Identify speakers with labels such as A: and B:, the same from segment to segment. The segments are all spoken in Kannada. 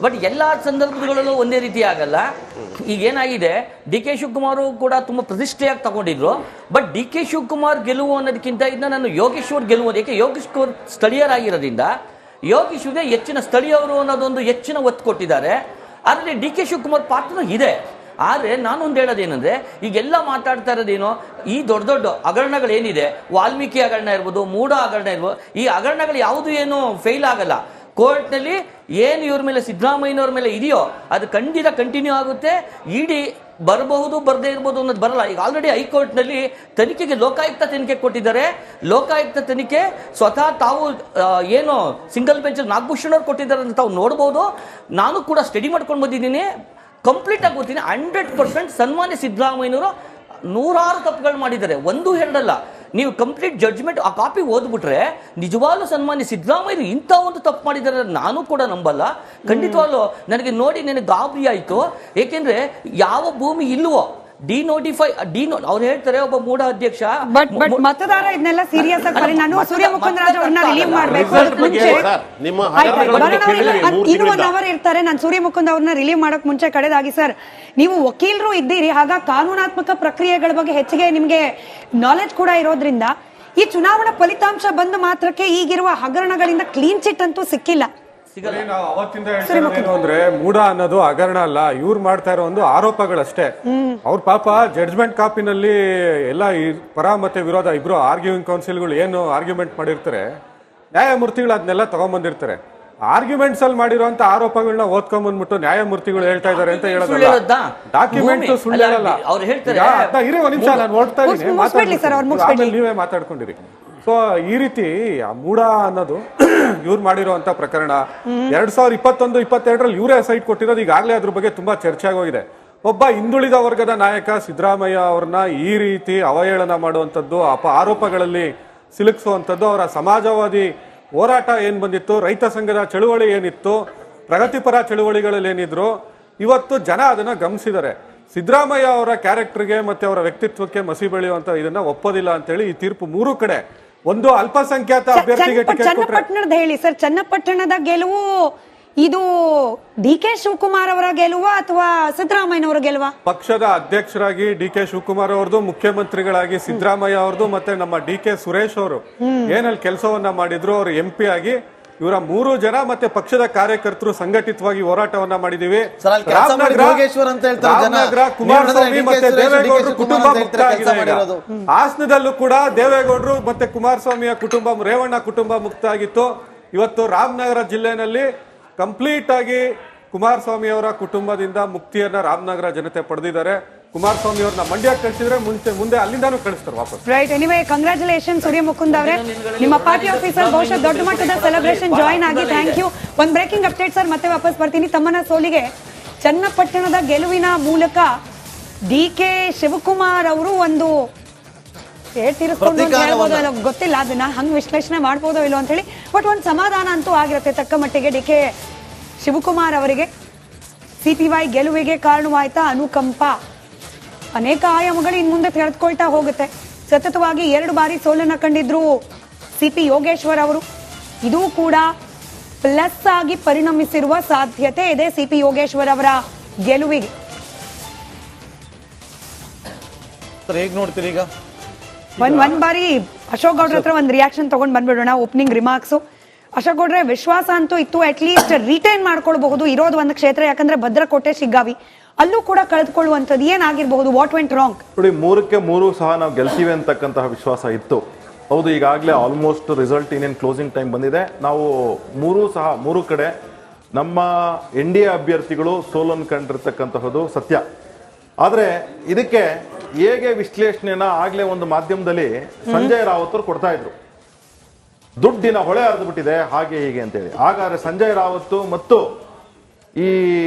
A: ಬಟ್ ಎಲ್ಲ ಸಂದರ್ಭಗಳಲ್ಲೂ ಒಂದೇ ರೀತಿ ಆಗಲ್ಲ. ಈಗ ಏನಾಗಿದೆ, ಡಿ ಕೆ ಶಿವಕುಮಾರ್ ಕೂಡ ತುಂಬ ಪ್ರತಿಷ್ಠೆಯಾಗಿ ತಗೊಂಡಿದ್ರು. ಬಟ್ ಡಿ ಕೆ ಶಿವಕುಮಾರ್ ಗೆಲುವು ಅನ್ನೋದಕ್ಕಿಂತ ಇದನ್ನ ನಾನು ಯೋಗೇಶ್ವರ್ ಗೆಲುವು, ಯಾಕೆ ಯೋಗೇಶ್ವರ್ ಸ್ಥಳೀಯರಾಗಿರೋದ್ರಿಂದ ಯೋಗೇಶ್ವರೇ ಹೆಚ್ಚಿನ ಸ್ಥಳೀಯವರು ಅನ್ನೋದೊಂದು ಹೆಚ್ಚಿನ ಒತ್ತು ಕೊಟ್ಟಿದ್ದಾರೆ. ಆದರೆ ಡಿ ಕೆ ಶಿವಕುಮಾರ್ ಪಾತ್ರ ಇದೆ. ಆದರೆ ನಾನೊಂದು ಹೇಳೋದೇನೆಂದರೆ, ಈಗೆಲ್ಲ ಮಾತಾಡ್ತಾ ಇರೋದೇನೋ ಈ ದೊಡ್ಡ ದೊಡ್ಡ ಹಗರಣಗಳೇನಿದೆ, ವಾಲ್ಮೀಕಿ ಹಗರಣ ಇರ್ಬೋದು, ಮೂಢ ಹಗರಣ ಇರ್ಬೋದು, ಈ ಹಗರಣಗಳು ಯಾವುದು ಏನು ಫೇಲ್ ಆಗಲ್ಲ. ಕೋರ್ಟ್ನಲ್ಲಿ ಏನು ಇವ್ರ ಮೇಲೆ ಸಿದ್ದರಾಮಯ್ಯನವ್ರ ಮೇಲೆ ಇದೆಯೋ ಅದು ಖಂಡಿತ ಕಂಟಿನ್ಯೂ ಆಗುತ್ತೆ. ಇಡಿ ಬರಬಹುದು ಬರದೇ ಇರ್ಬೋದು ಅನ್ನೋದು ಬರಲ್ಲ. ಈಗ ಆಲ್ರೆಡಿ ಹೈಕೋರ್ಟ್ನಲ್ಲಿ ತನಿಖೆಗೆ ಲೋಕಾಯುಕ್ತ ತನಿಖೆ ಕೊಟ್ಟಿದ್ದಾರೆ. ಲೋಕಾಯುಕ್ತ ತನಿಖೆ ಸ್ವತಃ ತಾವು ಏನು ಸಿಂಗಲ್ ಬೆಂಚಲ್ಲಿ ನಾಗಭೂಷಣ್ ಅವ್ರು ಕೊಟ್ಟಿದ್ದಾರೆ ಅಂತ ತಾವು ನೋಡ್ಬೋದು. ನಾನು ಕೂಡ ಸ್ಟಡಿ ಮಾಡ್ಕೊಂಡು ಬಂದಿದ್ದೀನಿ, ಕಂಪ್ಲೀಟ್ ಆಗಿ ಗೊತ್ತೀನಿ. 100% ಸನ್ಮಾನ್ಯ ಸಿದ್ದರಾಮಯ್ಯನವರು ನೂರಾರು ತಪ್ಪುಗಳು ಮಾಡಿದ್ದಾರೆ, ಒಂದು ಎರಡಲ್ಲ. ನೀವು ಕಂಪ್ಲೀಟ್ ಜಡ್ಜ್ಮೆಂಟ್ ಆ ಕಾಪಿ ಓದ್ಬಿಟ್ರೆ ನಿಜವಾಗ್ಲೂ ಸನ್ಮಾನ್ಯ ಸಿದ್ದರಾಮಯ್ಯರು ಇಂಥ ಒಂದು ತಪ್ಪು ಮಾಡಿದ್ದಾರೆ ನಾನು ಕೂಡ ನಂಬಲ್ಲ. ಖಂಡಿತವಾಗ್ಲೂ ನನಗೆ ನೋಡಿ ನನಗೆ ಗಾಬರಿ ಆಯಿತು. ಏಕೆಂದರೆ ಯಾವ ಭೂಮಿ ಇಲ್ವೋ ಡಿನೋಟಿಫೈ ಅವ್ರು ಹೇಳ್ತಾರೆ ಒಬ್ಬ ಮೂಢ ಅಧ್ಯಕ್ಷ.
B: ಬಟ್ ಮತದಾರ ಇದನ್ನೆಲ್ಲ ಸೀರಿಯಸ್ ಆಗಿ ನಾನು ಸೂರ್ಯ ಮುಕುಂದರಾಜ್ ಅವ್ರನ್ನ ರಿಲೀವ್ ಮಾಡಬೇಕು. ಇನ್ನು 1 ಅವರ್ ಇರ್ತಾರೆ. ನಾನು ಸೂರ್ಯ ಮುಕುಂದ್ ಅವ್ರನ್ನ ರಿಲೀವ್ ಮಾಡಕ್ ಮುಂಚೆ ಕಡೆದಾಗಿ, ಸರ್ ನೀವು ವಕೀಲರು ಇದ್ದೀರಿ, ಹಾಗ ಕಾನೂನಾತ್ಮಕ ಪ್ರಕ್ರಿಯೆಗಳ ಬಗ್ಗೆ ಹೆಚ್ಚಿಗೆ ನಿಮ್ಗೆ ನಾಲೆಜ್ ಕೂಡ ಇರೋದ್ರಿಂದ ಈ ಚುನಾವಣಾ ಫಲಿತಾಂಶ ಬಂದ ಮಾತ್ರಕ್ಕೆ ಈಗಿರುವ ಹಗರಣಗಳಿಂದ ಕ್ಲೀನ್ ಚಿಟ್ ಅಂತೂ ಸಿಕ್ಕಿಲ್ಲ.
C: ನಾವು ಅವತ್ತಿಂದ ಹೇಳ್ತಿರೋದೇನು ಅಂದ್ರೆ ಮೂಢ ಅನ್ನೋದು ಹಗರಣ ಅಲ್ಲ, ಇವ್ರು ಮಾಡ್ತಾ ಇರೋ ಒಂದು ಆರೋಪಗಳಷ್ಟೇ. ಅವ್ರ ಪಾಪ ಜಡ್ಜ್ಮೆಂಟ್ ಕಾಪಿನಲ್ಲಿ ಎಲ್ಲ ಪರ ಮತ್ತೆ ವಿರೋಧ ಇಬ್ರು ಆರ್ಗ್ಯೂಯಿಂಗ್ ಕೌನ್ಸಿಲ್ಗಳು ಏನು ಆರ್ಗ್ಯುಮೆಂಟ್ ಮಾಡಿರ್ತಾರೆ, ನ್ಯಾಯಮೂರ್ತಿಗಳು ಅದನ್ನೆಲ್ಲ ತಗೊಂಡ್ಬಂದಿರ್ತಾರೆ. ಆರ್ಗ್ಯುಮೆಂಟ್ಸ್ ಅಲ್ಲಿ ಮಾಡಿರುವಂತ ಆರೋಪಗಳನ್ನ ಓದ್ಕೊಂಡ್ಬಂದ್ಬಿಟ್ಟು ನ್ಯಾಯಮೂರ್ತಿಗಳು ಹೇಳ್ತಾ ಇದಾರೆ ಅಂತ ಹೇಳೋದಲ್ಲ. ಡಾಕ್ಯುಮೆಂಟ್ ಸುಳ್ಳು ಹೇಳಲ್ಲ. ಇರಿ ಒಂದ್ ನಿಮಿಷ, ನಾನು ಓಡ್ತಾ ಇದ್ದೀನಿ, ನೀವೇ ಮಾತಾಡ್ಕೊಂಡಿರಿ. ಸೊ ಈ ರೀತಿ ಮೂಢ ಅನ್ನೋದು ಇವ್ರು ಮಾಡಿರುವಂತ ಪ್ರಕರಣ 2021-22 ಇವರೇ ಸೈಟ್ ಕೊಟ್ಟಿರೋದು. ಈಗಾಗಲೇ ಅದ್ರ ಬಗ್ಗೆ ತುಂಬಾ ಚರ್ಚೆ ಆಗೋಗಿದೆ. ಒಬ್ಬ ಹಿಂದುಳಿದ ವರ್ಗದ ನಾಯಕ ಸಿದ್ದರಾಮಯ್ಯ ಅವ್ರನ್ನ ಈ ರೀತಿ ಅವಹೇಳನ ಮಾಡುವಂಥದ್ದು, ಆರೋಪಗಳಲ್ಲಿ ಸಿಲುಕಿಸುವಂಥದ್ದು, ಅವರ ಸಮಾಜವಾದಿ ಹೋರಾಟ ಏನ್ ಬಂದಿತ್ತು, ರೈತ ಸಂಘದ ಚಳುವಳಿ ಏನಿತ್ತು, ಪ್ರಗತಿಪರ ಚಳುವಳಿಗಳಲ್ಲಿ ಏನಿದ್ರು, ಇವತ್ತು ಜನ ಅದನ್ನ ಗಮನಿಸಿದ್ದಾರೆ. ಸಿದ್ದರಾಮಯ್ಯ ಅವರ ಕ್ಯಾರೆಕ್ಟರ್ಗೆ ಮತ್ತೆ ಅವರ ವ್ಯಕ್ತಿತ್ವಕ್ಕೆ ಮಸಿ ಬೆಳೆಯುವಂತ ಇದನ್ನ ಒಪ್ಪೋದಿಲ್ಲ ಅಂತ ಹೇಳಿ ಈ ತೀರ್ಪು 3 ಕಡೆ ಒಂದು ಅಲ್ಪಸಂಖ್ಯಾತ ಅಭ್ಯರ್ಥಿಗೆ
B: ಚನ್ನಪಟ್ಟಣದ ಹೇಳಿ ಸರ್, ಚನ್ನಪಟ್ಟಣದ ಗೆಲುವು ಇದು ಡಿ ಕೆ ಶಿವಕುಮಾರ್ ಅವರ ಗೆಲುವ ಅಥವಾ ಸಿದ್ದರಾಮಯ್ಯನವರ ಗೆಲುವ?
C: ಪಕ್ಷದ ಅಧ್ಯಕ್ಷರಾಗಿ ಡಿ ಕೆ ಶಿವಕುಮಾರ್ ಅವ್ರದ್ದು, ಮುಖ್ಯಮಂತ್ರಿಗಳಾಗಿ ಸಿದ್ದರಾಮಯ್ಯ ಅವ್ರದ್ದು, ಮತ್ತೆ ನಮ್ಮ ಡಿ ಕೆ ಸುರೇಶ್ ಅವರು ಏನಲ್ಲಿ ಕೆಲಸವನ್ನ ಮಾಡಿದ್ರು, ಅವರು MP ಆಗಿ ಇವರ 3 ಜನ ಮತ್ತೆ ಪಕ್ಷದ ಕಾರ್ಯಕರ್ತರು ಸಂಘಟಿತವಾಗಿ ಹೋರಾಟವನ್ನ ಮಾಡಿದೀವಿ. ಕುಮಾರಸ್ವಾಮಿ ಮತ್ತೆ ದೇವೇಗೌಡರು ಕುಟುಂಬ ಮುಕ್ತ ಆಗಿದೆ. ಹಾಸನದಲ್ಲೂ ಕೂಡ ದೇವೇಗೌಡರು ಮತ್ತೆ ಕುಮಾರಸ್ವಾಮಿಯ ಕುಟುಂಬ, ರೇವಣ್ಣ ಕುಟುಂಬ ಮುಕ್ತ ಆಗಿತ್ತು. ಇವತ್ತು ರಾಮನಗರ ಜಿಲ್ಲೆನಲ್ಲಿ ಕಂಪ್ಲೀಟ್ ಆಗಿ ಕುಮಾರಸ್ವಾಮಿ ಅವರ ಕುಟುಂಬದಿಂದ ಮುಕ್ತಿಯನ್ನ ರಾಮನಗರ ಜನತೆ ಪಡೆದಿದ್ದಾರೆ. ಕುಮಾರಸ್ವಾಮಿ ಅವ್ರನ್ನ ಮಂಡ್ಯಕ್ಕೆ ಕಳಿಸಿದ್ರೆ ಮುಂದೆ ಅಲ್ಲಿಂದಾನು ಕಳಿಸ್ತಾರೆ ವಾಪಸ್.
B: ರೈಟ್, ಎನಿವೇ ಕಂಗ್ರಾಚುಲೇಷನ್ ಸೂರ್ಯ ಮುಕುಂದ್ ಅವರೇ, ನಿಮ್ಮ ಪಾರ್ಟಿ ಆಫೀಸರ್ ಬಹುಶಃ ದೊಡ್ಡ ಮಟ್ಟದ ಸೆಲೆಬ್ರೇಷನ್ ಜಾಯಿನ್ ಆಗಿ ಥ್ಯಾಂಕ್ ಯು. ಒಂದು ಬ್ರೇಕಿಂಗ್ ಅಪ್ಡೇಟ್ ಸರ್, ಮತ್ತೆ ವಾಪಸ್ ಬರ್ತೀನಿ. ತಮ್ಮನ ಸೋಲಿಗೆ ಚನ್ನಪಟ್ಟಣದ ಗೆಲುವಿನ ಮೂಲಕ ಡಿ ಕೆ ಶಿವಕುಮಾರ್ ಅವರು ಒಂದು ತೀರಿಸ್ಕೊಂಡು ಹೇಳ್ಬೋದು, ಗೊತ್ತಿಲ್ಲ ಅದನ್ನ ಹಂಗ್ ವಿಶ್ಲೇಷಣೆ ಮಾಡ್ಬೋದೋ ಇಲ್ಲೋ ಅಂತ ಹೇಳಿ. ಬಟ್ ಒಂದು ಸಮಾಧಾನ ಅಂತೂ ಆಗಿರುತ್ತೆ ತಕ್ಕ ಮಟ್ಟಿಗೆ. ಡಿ ಕೆ ಶಿವಕುಮಾರ್ ಅವರಿಗೆ CPY ಗೆಲುವಿಗೆ ಕಾರಣವಾಯ್ತಾ ಅನುಕಂಪ, ಅನೇಕ ಆಯಾಮಗಳು ಇನ್ನು ಮುಂದೆ ತೆರೆದುಕೊಳ್ತಾ ಹೋಗುತ್ತೆ. ಸತತವಾಗಿ 2 ಬಾರಿ ಸೋಲನ್ನ ಕಂಡಿದ್ರು CP ಯೋಗೇಶ್ವರ್ ಅವರು. ಇದು ಕೂಡ ಪ್ಲಸ್ ಆಗಿ ಪರಿಣಮಿಸಿರುವ ಸಾಧ್ಯತೆ ಇದೆ CP ಯೋಗೇಶ್ವರ್ ಅವರ ಗೆಲುವಿಗೆ.
D: ಹೇಗೆ ನೋಡ್ತೀರಿ ಈಗ?
B: ಒಂದ್ ಬಾರಿ ಅಶೋಕ್ ಗೌಡ್ರ ಹತ್ರ ಒಂದು ರಿಯಾಕ್ಷನ್ ತಗೊಂಡ್ ಬಂದ್ಬಿಡೋಣ. Opening remarks. ಅಶೋಕ್ ಗೌಡ್ರೆ, ವಿಶ್ವಾಸ ಅಂತೂ ಇತ್ತು, ಅಟ್ ಲೀಸ್ಟ್ ರಿಟೈನ್ ಮಾಡ್ಕೊಳ್ಬಹುದು ಇರೋದು ಒಂದು ಕ್ಷೇತ್ರ, ಯಾಕಂದ್ರೆ ಭದ್ರಕೋಟೆ ಶಿಗ್ಗಾವಿ ಅಲ್ಲೂ ಕೂಡ ಕಳೆದುಕೊಳ್ಳುವಂಥದ್ದು ಏನಾಗಿರಬಹುದು? What went wrong?
E: ನೋಡಿ, 3ಕ್ಕೆ 3 ಸಹ ನಾವು ಗೆಲ್ತೀವಿ ಅಂತಕ್ಕಂತಹ ವಿಶ್ವಾಸ ಇತ್ತು. ಹೌದು, ಈಗಾಗಲೇ ಆಲ್ಮೋಸ್ಟ್ ರಿಸಲ್ಟ್ ಇನ್ನೇನು ಕ್ಲೋಸಿಂಗ್ ಟೈಮ್ ಬಂದಿದೆ. ನಾವು 3 ಕಡೆ ನಮ್ಮ NDA ಅಭ್ಯರ್ಥಿಗಳು ಸೋಲನ್ನು ಕಂಡಿರ್ತಕ್ಕಂತಹದ್ದು ಸತ್ಯ. ಆದರೆ ಇದಕ್ಕೆ ಹೇಗೆ ವಿಶ್ಲೇಷಣೆನ ಆಗ್ಲೇ ಒಂದು ಮಾಧ್ಯಮದಲ್ಲಿ ಸಂಜಯ್ ರಾವತ್ ಅವರು ಕೊಡ್ತಾ ಇದ್ರು, ದುಡ್ಡಿನ ಹೊಳೆ ಹರಿದು ಬಿಟ್ಟಿದೆ ಹಾಗೆ ಹೀಗೆ ಅಂತೇಳಿ. ಹಾಗಾದ್ರೆ ಸಂಜಯ್ ರಾವತ್ ಮತ್ತು ಈ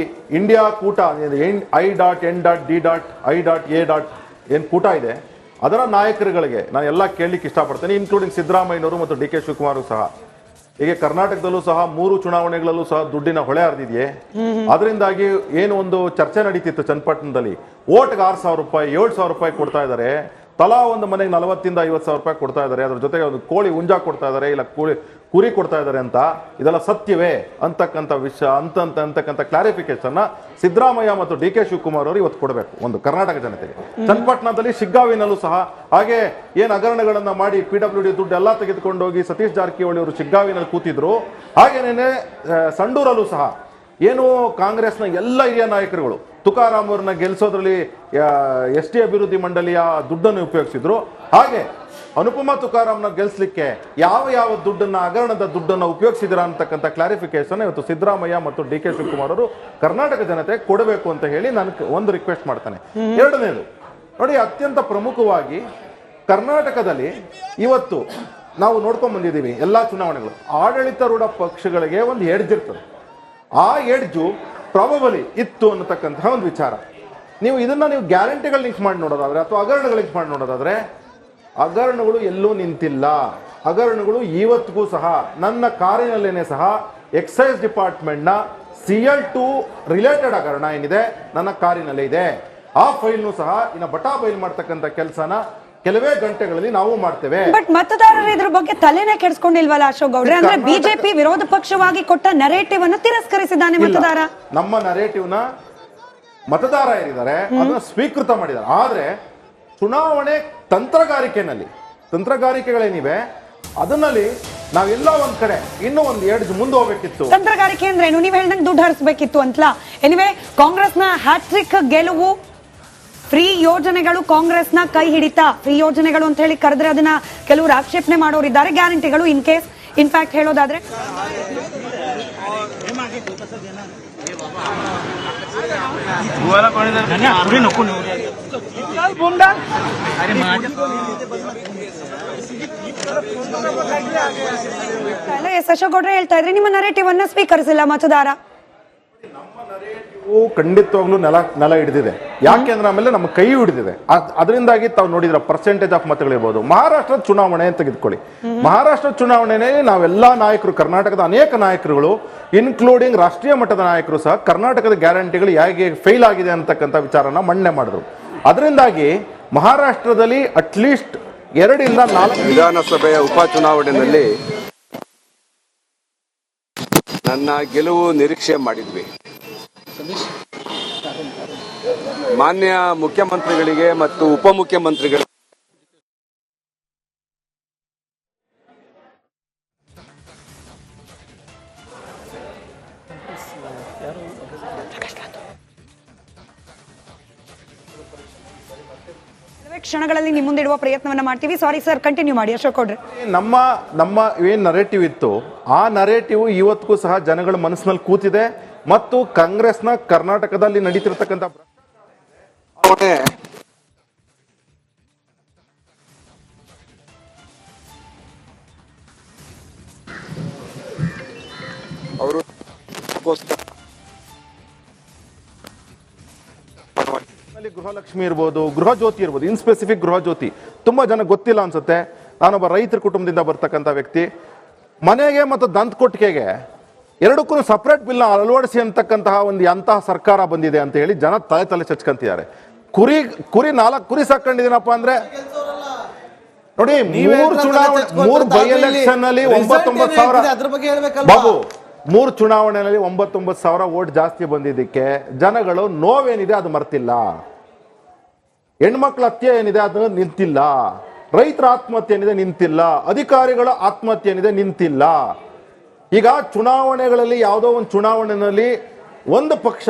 E: ಇಂಡಿಯಾ ಕೂಟ I.N.D.I.A. ಏನು ಕೂಟ ಇದೆ ಅದರ ನಾಯಕರುಗಳಿಗೆ ನಾನು ಎಲ್ಲ ಕೇಳಲಿಕ್ಕೆ ಇಷ್ಟಪಡ್ತೇನೆ, ಇನ್ಕ್ಲೂಡಿಂಗ್ ಸಿದ್ದರಾಮಯ್ಯನವರು ಮತ್ತು ಡಿ ಕೆ ಶಿವಕುಮಾರ್ ಸಹ. ಹೀಗೆ ಕರ್ನಾಟಕದಲ್ಲೂ ಸಹ 3 ಚುನಾವಣೆಗಳಲ್ಲೂ ಸಹ ದುಡ್ಡಿನ ಹೊಳೆ ಹರಿದಿದೆಯೇ. ಅದರಿಂದಾಗಿ ಏನು ಒಂದು ಚರ್ಚೆ ನಡೀತಿತ್ತು ಚನ್ನಪಟ್ಟಣದಲ್ಲಿ, ಓಟ್ಗೆ 6,000 ರೂಪಾಯಿ 7,000 ರೂಪಾಯಿ ಕೊಡ್ತಾ ಇದ್ದಾರೆ, ತಲಾ ಒಂದು ಮನೆಗೆ 40,000 ಇಂದ 50,000 ರೂಪಾಯಿ ಕೊಡ್ತಾ ಇದ್ದಾರೆ, ಅದ್ರ ಜೊತೆಗೆ ಒಂದು ಕೋಳಿ ಹುಂಜ ಕೊಡ್ತಾ ಇದ್ದಾರೆ, ಇಲ್ಲ ಕುರಿ ಕೊಡ್ತಾ ಇದ್ದಾರೆ ಅಂತ, ಇದೆಲ್ಲ ಸತ್ಯವೇ ಅಂತಕ್ಕಂಥ ಅಂತಕ್ಕಂಥ ಕ್ಲಾರಿಫಿಕೇಶನ್ ಸಿದ್ದರಾಮಯ್ಯ ಮತ್ತು ಡಿ ಕೆ ಶಿವಕುಮಾರ್ ಅವರು ಇವತ್ತು ಕೊಡಬೇಕು ಒಂದು ಕರ್ನಾಟಕ ಜನತೆಗೆ. ಚನ್ನಪಟ್ಟಣದಲ್ಲಿ ಶಿಗ್ಗಾವಿನಲ್ಲೂ ಸಹ ಹಾಗೆ ಏನು ಹಗರಣಗಳನ್ನ ಮಾಡಿ PWD ದುಡ್ಡು ಎಲ್ಲ ತೆಗೆದುಕೊಂಡು ಹೋಗಿ ಸತೀಶ್ ಜಾರಕಿಹೊಳಿ ಅವರು ಶಿಗ್ಗಾವಿನಲ್ಲಿ ಕೂತಿದ್ರು. ಹಾಗೇನೇನೆ ಸಂಡೂರಲ್ಲೂ ಸಹ ಏನು ಕಾಂಗ್ರೆಸ್ನ ಎಲ್ಲ ಹಿರಿಯ ನಾಯಕರುಗಳು ತುಕಾರಾಮ್ ಅವ್ರನ್ನ ಗೆಲ್ಲಿಸೋದ್ರಲ್ಲಿ ST ಅಭಿವೃದ್ಧಿ ಮಂಡಳಿಯ ದುಡ್ಡನ್ನು ಉಪಯೋಗಿಸಿದ್ರು. ಹಾಗೆ ಅನುಪಮಾ ತುಕಾರಾಮ್ನ ಗೆಲ್ಲಿಸಲಿಕ್ಕೆ ಯಾವ ದುಡ್ಡನ್ನ ಹಗರಣದ ದುಡ್ಡನ್ನು ಉಪಯೋಗಿಸಿದ್ರ ಅಂತಕ್ಕಂಥ ಕ್ಲಾರಿಫಿಕೇಶನ್ ಇವತ್ತು ಸಿದ್ದರಾಮಯ್ಯ ಮತ್ತು ಡಿ ಕೆ ಶಿವಕುಮಾರ್ ಅವರು ಕರ್ನಾಟಕ ಜನತೆ ಕೊಡಬೇಕು ಅಂತ ಹೇಳಿ ನಾನು ಒಂದು ರಿಕ್ವೆಸ್ಟ್ ಮಾಡ್ತಾನೆ. ಎರಡನೇದು ನೋಡಿ, ಅತ್ಯಂತ ಪ್ರಮುಖವಾಗಿ ಕರ್ನಾಟಕದಲ್ಲಿ ಇವತ್ತು ನಾವು ನೋಡ್ಕೊಂಡ್ ಬಂದಿದ್ದೀವಿ ಎಲ್ಲಾ ಚುನಾವಣೆಗಳು ಆಡಳಿತಾರೂಢ ಪಕ್ಷಗಳಿಗೆ ಒಂದು ಎಡ್ಜ್ ಇರ್ತದೆ. ಆ ಎಡ್ಜು ಪ್ರಾಬಬಲಿ ಇತ್ತು ಅನ್ನತಕ್ಕಂತಹ ಒಂದು ವಿಚಾರ. ನೀವು ಇದನ್ನ ಗ್ಯಾರಂಟಿಗಳು ಲಿಂಕ್ ಮಾಡಿ ನೋಡೋದಾದ್ರೆ ಅಥವಾ ಹಗರಣಗಳು ಲಿಂಕ್ ಮಾಡಿ ನೋಡೋದಾದ್ರೆ ಹಗರಣಗಳು ಎಲ್ಲೂ ನಿಂತಿಲ್ಲ. ಹಗರಣಗಳು ಇವತ್ತಿಗೂ ಸಹ ನನ್ನ ಕಾರಿನಲ್ಲೇನೆ ಸಹ ಎಕ್ಸೈಸ್ ಡಿಪಾರ್ಟ್ಮೆಂಟ್ನ CL2 ರಿಲೇಟೆಡ್ ಹಗರಣ ಏನಿದೆ ನನ್ನ ಕಾರಿನಲ್ಲೇ ಇದೆ. ಆ ಫೈಲ್ನು ಸಹ ಇನ್ನು ಬಟಾ ಬೈಲ್ ಮಾಡ್ತಕ್ಕಂಥ ಕೆಲಸನ ಕೆಲವೇ ಗಂಟೆಗಳಲ್ಲಿ ನಾವು ಮಾಡ್ತೇವೆ.
B: ಬಟ್ ಮತದಾರರು ಇದ್ರ ಬಗ್ಗೆ ತಲೆನೇ ಕೆಡಿಸ್ಕೊಂಡಿಲ್ವಲ್ಲ ಅಶೋಕ್ ಗೌಡ್ರೆ? ಅಂದ್ರೆ ಬಿಜೆಪಿ ವಿರೋಧ ಪಕ್ಷವಾಗಿ ಕೊಟ್ಟ ನರೇಟಿವ್ ಅನ್ನು ತಿರಸ್ಕರಿಸಿದ್ದಾನೆ ಮತದಾರ.
E: ನಮ್ಮ ನರೇಟಿವ್ನ ಮತದಾರ ಏನಿದ್ದಾರೆ ಅದನ್ನ ಸ್ವೀಕೃತ ಮಾಡಿದ್ದಾರೆ. ಆದ್ರೆ ಚುನಾವಣೆ ತಂತ್ರಗಾರಿಕೆಗಳೇನಿವೆ ಅದನ್ನಲ್ಲಿ ನಾವೆಲ್ಲ ಒಂದ್ ಕಡೆ ಇನ್ನೂ ಒಂದು ಎಡ್ಜ್ ಮುಂದೆ ಹೋಗ್ಬೇಕಿತ್ತು.
B: ತಂತ್ರಗಾರಿಕೆ ಅಂದ್ರೆ ಏನು? ನೀವ್ ಹೇಳ್ದಂಗೆ ದುಡ್ಡು ಹರಿಸಬೇಕಿತ್ತು ಅಂತಲಾ? ಎನಿವೆ, ಕಾಂಗ್ರೆಸ್ನ ಹ್ಯಾಟ್ರಿಕ್ ಗೆಲುವು, ಫ್ರೀ ಯೋಜನೆಗಳು ಕಾಂಗ್ರೆಸ್ನ ಕೈ ಹಿಡಿತ. ಫ್ರೀ ಯೋಜನೆಗಳು ಅಂತ ಹೇಳಿ ಕರೆದ್ರೆ ಅದನ್ನ ಕೆಲವರು ಆಕ್ಷೇಪಣೆ ಮಾಡೋರಿದ್ದಾರೆ. ಗ್ಯಾರಂಟಿಗಳು ಇನ್ಫ್ಯಾಕ್ಟ್ ಹೇಳೋದಾದ್ರೆ ಅಶೋಕ್ ಗೌಡ್ರೆ ಹೇಳ್ತಾ ಇದ್ರೆ ನಿಮ್ಮ ನರೇಟಿವ್ ಅನ್ನ ಸ್ವೀಕರಿಸಿಲ್ಲ ಮತದಾರ.
E: ಖಂಡಿತವಾಗ್ಲೂ ನೆಲ ಹಿಡಿದಿದೆ. ಯಾಕೆಂದ್ರೆ ಆಮೇಲೆ ನಮ್ಮ ಕೈ ಹಿಡಿದಿದೆ. ಅದರಿಂದಾಗಿ ತಾವು ನೋಡಿದ್ರ ಪರ್ಸೆಂಟೇಜ್ ಆಫ್ ಮತಗಳಿರ್ಬೋದು. ಮಹಾರಾಷ್ಟ್ರದ ಚುನಾವಣೆ ಅಂತ ತೆಗೆದುಕೊಳ್ಳಿ. ಮಹಾರಾಷ್ಟ್ರ ಚುನಾವಣೆನೇ ನಾವೆಲ್ಲ ನಾಯಕರು, ಕರ್ನಾಟಕದ ಅನೇಕ ನಾಯಕರುಗಳು ಇನ್ಕ್ಲೂಡಿಂಗ್ ರಾಷ್ಟ್ರೀಯ ಮಟ್ಟದ ನಾಯಕರು ಸಹ ಕರ್ನಾಟಕದ ಗ್ಯಾರಂಟಿಗಳು ಹೇಗೆ ಫೇಲ್ ಆಗಿದೆ ಅಂತಕ್ಕಂಥ ವಿಚಾರನ ಮಂಡನೆ ಮಾಡಿದ್ರು. ಅದರಿಂದಾಗಿ ಮಹಾರಾಷ್ಟ್ರದಲ್ಲಿ ಅಟ್ಲೀಸ್ಟ್ 2 ರಿಂದ 4
F: ವಿಧಾನಸಭೆಯ ಉಪಚುನಾವಣೆಯಲ್ಲಿ ನನ್ನ ಗೆಲುವು ನಿರೀಕ್ಷೆ ಮಾಡಿದ್ವಿ. ಮಾನ್ಯ ಮುಖ್ಯಮಂತ್ರಿಗಳಿಗೆ ಮತ್ತು ಉಪಮುಖ್ಯಮಂತ್ರಿಗಳಿಗೆ
B: ಕ್ಷಣಗಳಲ್ಲಿ ನಿಮ್ಮ ಮುಂದೆ ಇಡುವ ಪ್ರಯತ್ನವನ್ನ ಮಾಡ್ತೀವಿ. ಸಾರಿ ಸರ್, ಕಂಟಿನ್ಯೂ ಮಾಡಿ ಅಶೋಕ್ ಗೌಡ್ರೆ.
E: ನಮ್ಮ ಏನ್ ನರೇಟಿವ್ ಇತ್ತು ಆ ನರೇಟಿವ್ ಇವತ್ತಿಗೂ ಸಹ ಜನಗಳ ಮನಸ್ಸಿನಲ್ಲಿ ಕೂತಿದೆ. ಮತ್ತು ಕಾಂಗ್ರೆಸ್ನ ಕರ್ನಾಟಕದಲ್ಲಿ ನಡೀತಿರ್ತಕ್ಕಂಥ
F: ಅವರು
E: ಗೃಹಲಕ್ಷ್ಮಿ ಇರ್ಬೋದು, ಗೃಹ ಜ್ಯೋತಿ ಇರ್ಬೋದು, ಇನ್ ಸ್ಪೆಸಿಫಿಕ್ ಗೃಹ ಜ್ಯೋತಿ ತುಂಬಾ ಜನ ಗೊತ್ತಿಲ್ಲ ಅನ್ಸುತ್ತೆ. ನಾನೊಬ್ಬ ರೈತರ ಕುಟುಂಬದಿಂದ ಬರ್ತಕ್ಕಂಥ ವ್ಯಕ್ತಿ. ಮನೆಗೆ ಮತ್ತು ದಂತಕೊಟ್ಟಿಗೆಗೆ ಎರಡಕ್ಕೂ ಸಪರೇಟ್ ಬಿಲ್ ಅಳವಡಿಸಿ ಅಂತಕ್ಕಂತಹ ಒಂದು ಅಂತಹ ಸರ್ಕಾರ ಬಂದಿದೆ ಅಂತ ಹೇಳಿ ಜನ ತಲೆ ಚಚ್ಕೊಂತಿದ್ದಾರೆ. ಕುರಿ 4 ಕುರಿ ಸಾಕೊಂಡಿದ್ದೀನಪ್ಪ ಅಂದ್ರೆ ನೋಡಿ, 3 ಬೈ ಎಲೆಕ್ಷನ್ ನಲ್ಲಿ 9,000 ಬಾಬು, 3 ಚುನಾವಣೆಯಲ್ಲಿ 9,000 ವೋಟ್ ಜಾಸ್ತಿ ಬಂದಿದ್ದಕ್ಕೆ ಜನಗಳು ನೋವೇನಿದೆ ಅದು ಮರ್ತಿಲ್ಲ. ಹೆಣ್ಮಕ್ಳ ಹತ್ಯೆ ಏನಿದೆ ಅದು ನಿಂತಿಲ್ಲ. ರೈತರ ಆತ್ಮಹತ್ಯೆ ಏನಿದೆ ನಿಂತಿಲ್ಲ. ಅಧಿಕಾರಿಗಳ ಆತ್ಮಹತ್ಯೆ ಏನಿದೆ ನಿಂತಿಲ್ಲ. ಈಗ ಚುನಾವಣೆಗಳಲ್ಲಿ ಯಾವುದೋ ಒಂದು ಚುನಾವಣೆಯಲ್ಲಿ ಒಂದು ಪಕ್ಷ